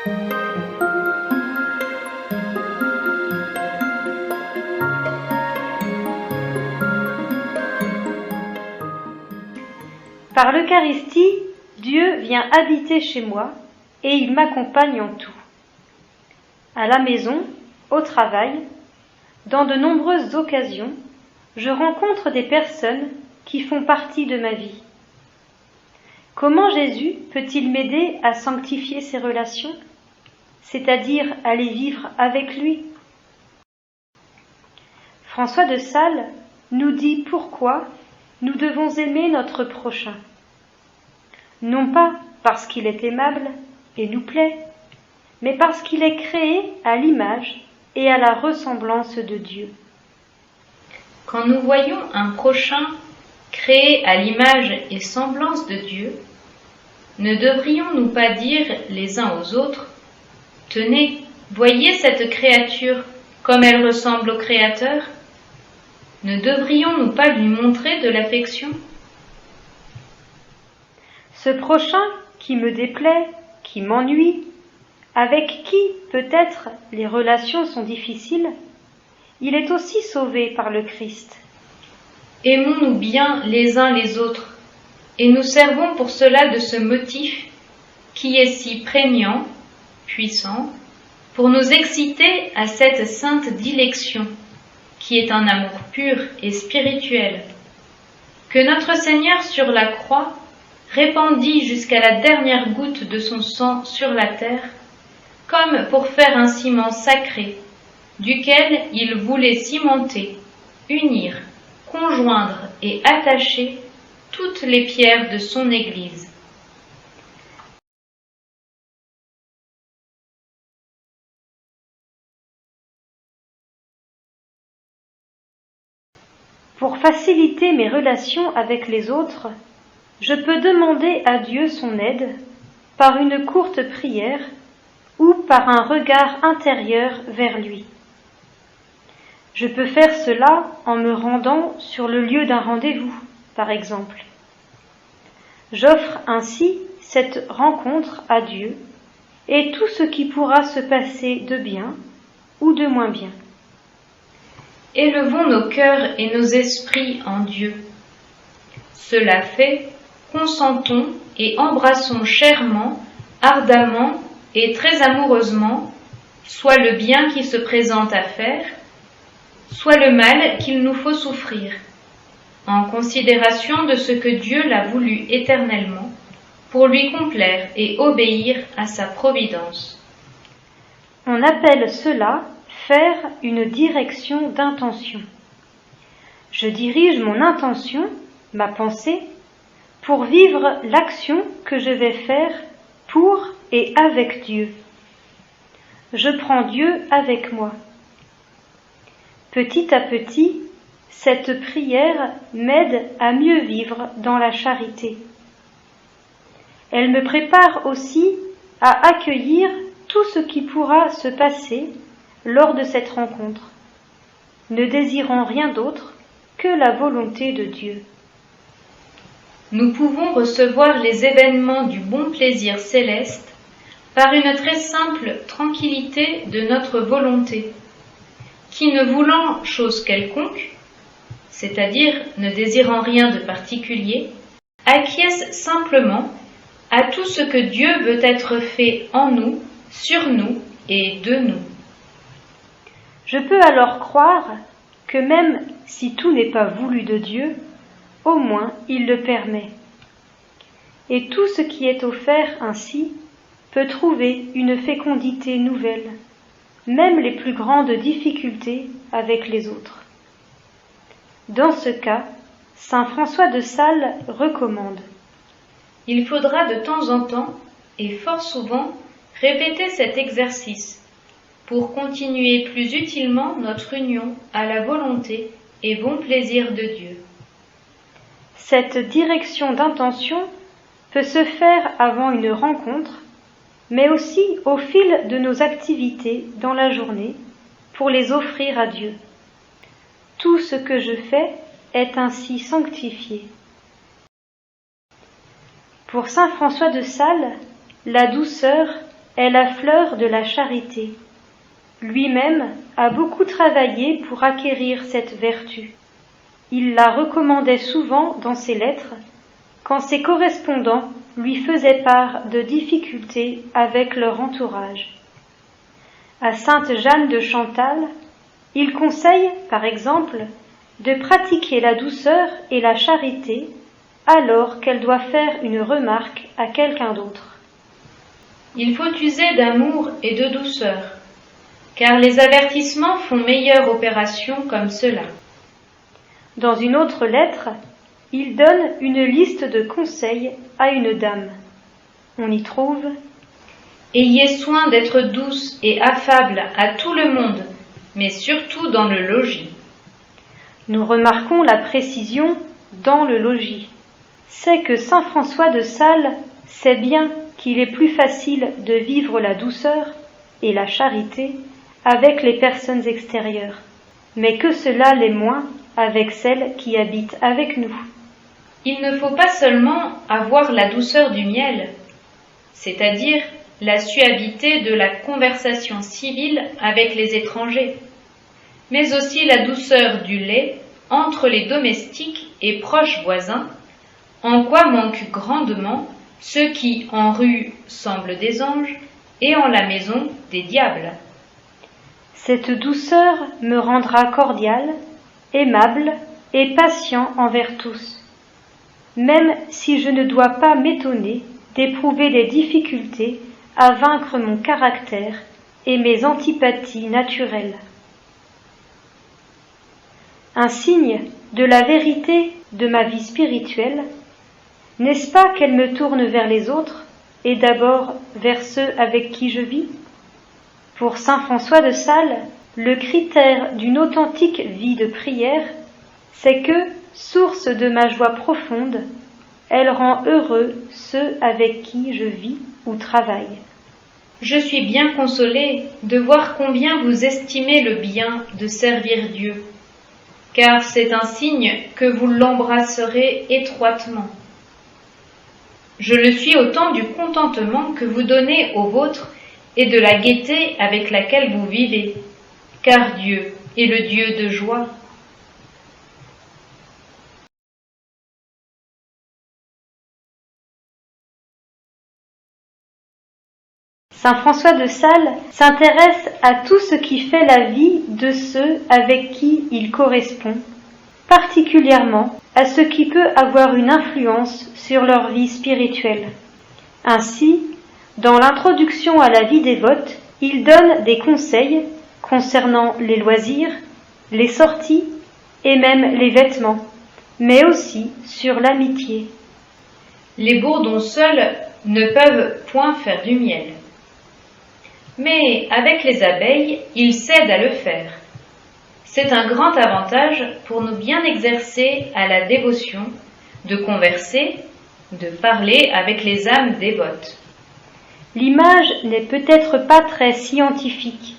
Par l'Eucharistie, Dieu vient habiter chez moi et il m'accompagne en tout. À la maison, au travail, dans de nombreuses occasions, je rencontre des personnes qui font partie de ma vie. Comment Jésus peut-il m'aider à sanctifier ces relations, c'est-à-dire à les vivre avec lui? François de Sales nous dit pourquoi nous devons aimer notre prochain. Non pas parce qu'il est aimable et nous plaît, mais parce qu'il est créé à l'image et à la ressemblance de Dieu. Quand nous voyons un prochain créé à l'image et semblance de Dieu, ne devrions-nous pas dire les uns aux autres : « Tenez, voyez cette créature comme elle ressemble au Créateur » ? Ne devrions-nous pas lui montrer de l'affection ? Ce prochain qui me déplaît, qui m'ennuie, avec qui peut-être les relations sont difficiles, il est aussi sauvé par le Christ. Aimons-nous bien les uns les autres, et nous servons pour cela de ce motif qui est si prégnant, puissant, pour nous exciter à cette sainte dilection, qui est un amour pur et spirituel, que notre Seigneur sur la croix répandit jusqu'à la dernière goutte de son sang sur la terre, comme pour faire un ciment sacré, duquel il voulait cimenter, unir, conjoindre et attacher toutes les pierres de son Église. Pour faciliter mes relations avec les autres, je peux demander à Dieu son aide par une courte prière ou par un regard intérieur vers lui. Je peux faire cela en me rendant sur le lieu d'un rendez-vous, par exemple. J'offre ainsi cette rencontre à Dieu et tout ce qui pourra se passer de bien ou de moins bien. Élevons nos cœurs et nos esprits en Dieu. Cela fait, consentons et embrassons chèrement, ardemment et très amoureusement, soit le bien qui se présente à faire, soit le mal qu'il nous faut souffrir, en considération de ce que Dieu l'a voulu éternellement, pour lui complaire et obéir à sa providence. On appelle cela faire une direction d'intention. Je dirige mon intention, ma pensée, pour vivre l'action que je vais faire pour et avec Dieu. Je prends Dieu avec moi. Petit à petit, cette prière m'aide à mieux vivre dans la charité. Elle me prépare aussi à accueillir tout ce qui pourra se passer lors de cette rencontre, ne désirant rien d'autre que la volonté de Dieu. Nous pouvons recevoir les événements du bon plaisir céleste par une très simple tranquillité de notre volonté, qui ne voulant chose quelconque, c'est-à-dire ne désirant rien de particulier, acquiesce simplement à tout ce que Dieu veut être fait en nous, sur nous et de nous. Je peux alors croire que même si tout n'est pas voulu de Dieu, au moins il le permet. Et tout ce qui est offert ainsi peut trouver une fécondité nouvelle, même les plus grandes difficultés avec les autres. Dans ce cas, saint François de Sales recommande : il faudra de temps en temps, et fort souvent, répéter cet exercice pour continuer plus utilement notre union à la volonté et bon plaisir de Dieu. Cette direction d'intention peut se faire avant une rencontre, mais aussi au fil de nos activités dans la journée pour les offrir à Dieu. Tout ce que je fais est ainsi sanctifié. Pour saint François de Sales, la douceur est la fleur de la charité. Lui-même a beaucoup travaillé pour acquérir cette vertu. Il la recommandait souvent dans ses lettres, quand ses correspondants lui faisaient part de difficultés avec leur entourage. À sainte Jeanne de Chantal, il conseille, par exemple, de pratiquer la douceur et la charité alors qu'elle doit faire une remarque à quelqu'un d'autre. Il faut user d'amour et de douceur, car les avertissements font meilleure opération comme cela. Dans une autre lettre, il donne une liste de conseils à une dame. On y trouve « Ayez soin d'être douce et affable à tout le monde, mais surtout dans le logis. » Nous remarquons la précision « dans le logis ». C'est que saint François de Sales sait bien qu'il est plus facile de vivre la douceur et la charité avec les personnes extérieures, mais que cela l'est moins avec celles qui habitent avec nous. Il ne faut pas seulement avoir la douceur du miel, c'est-à-dire la suavité de la conversation civile avec les étrangers, mais aussi la douceur du lait entre les domestiques et proches voisins, en quoi manquent grandement ceux qui en rue semblent des anges et en la maison des diables. Cette douceur me rendra cordial, aimable et patient envers tous, même si je ne dois pas m'étonner d'éprouver des difficultés à vaincre mon caractère et mes antipathies naturelles. Un signe de la vérité de ma vie spirituelle, n'est-ce pas qu'elle me tourne vers les autres et d'abord vers ceux avec qui je vis? Pour saint François de Sales, le critère d'une authentique vie de prière, c'est que, source de ma joie profonde, elle rend heureux ceux avec qui je vis ou travaille. Je suis bien consolée de voir combien vous estimez le bien de servir Dieu, car c'est un signe que vous l'embrasserez étroitement. Je le suis autant du contentement que vous donnez aux vôtres et de la gaieté avec laquelle vous vivez, car Dieu est le Dieu de joie. Saint François de Sales s'intéresse à tout ce qui fait la vie de ceux avec qui il correspond, particulièrement à ce qui peut avoir une influence sur leur vie spirituelle. Ainsi, dans l'introduction à la vie dévote, il donne des conseils concernant les loisirs, les sorties et même les vêtements, mais aussi sur l'amitié. Les bourdons seuls ne peuvent point faire du miel. Mais avec les abeilles, ils s'aident à le faire. C'est un grand avantage pour nous bien exercer à la dévotion, de converser, de parler avec les âmes dévotes. L'image n'est peut-être pas très scientifique,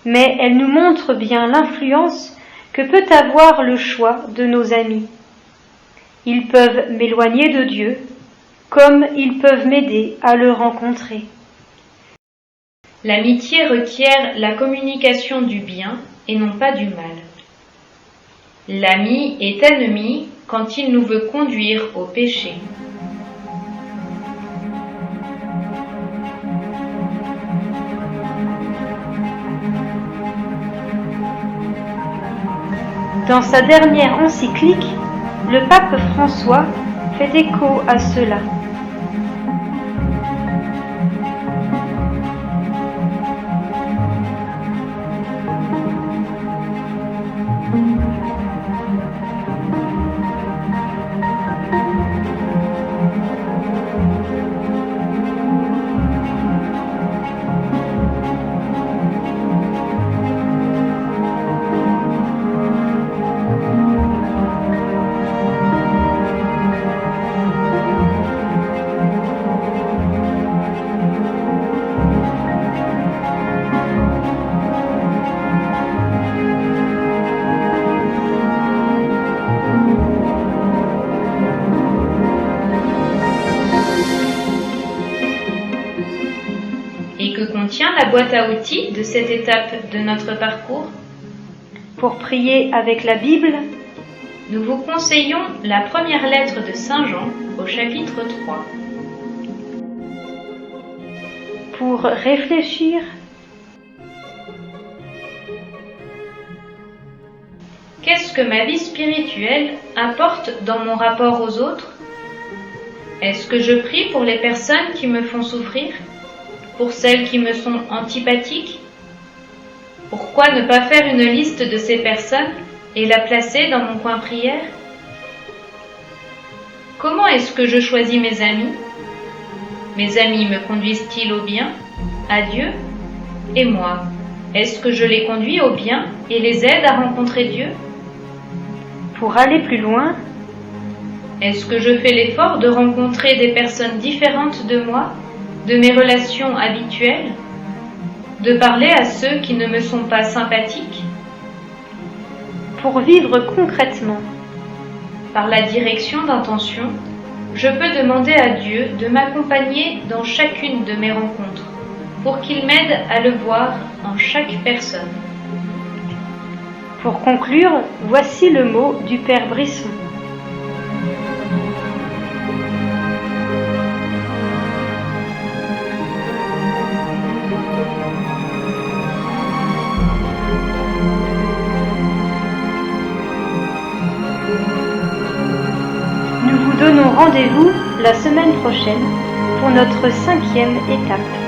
mais elle nous montre bien l'influence que peut avoir le choix de nos amis. Ils peuvent m'éloigner de Dieu, comme ils peuvent m'aider à le rencontrer. L'amitié requiert la communication du bien et non pas du mal. L'ami est ennemi quand il nous veut conduire au péché. Dans sa dernière encyclique, le pape François fait écho à cela. bien la boîte à outils de cette étape de notre parcours? Pour prier avec la Bible, nous vous conseillons la première lettre de Saint Jean au chapitre 3. pour réfléchir, qu'est-ce que ma vie spirituelle apporte dans mon rapport aux autres? Est-ce que je prie pour les personnes qui me font souffrir? Pour celles qui me sont antipathiques? Pourquoi ne pas faire une liste de ces personnes et la placer dans mon coin prière? Comment est-ce que je choisis mes amis? Mes amis me conduisent-ils au bien, à Dieu? Et moi, est-ce que je les conduis au bien et les aide à rencontrer Dieu? pour aller plus loin, est-ce que je fais l'effort de rencontrer des personnes différentes de moi, de mes relations habituelles, de parler à ceux qui ne me sont pas sympathiques? pour vivre concrètement, Par la direction d'intention, je peux demander à Dieu de m'accompagner dans chacune de mes rencontres, pour qu'il m'aide à le voir en chaque personne. Pour conclure, voici le mot du Père Brisson. Nous vous donnons rendez-vous la semaine prochaine pour notre 5e étape.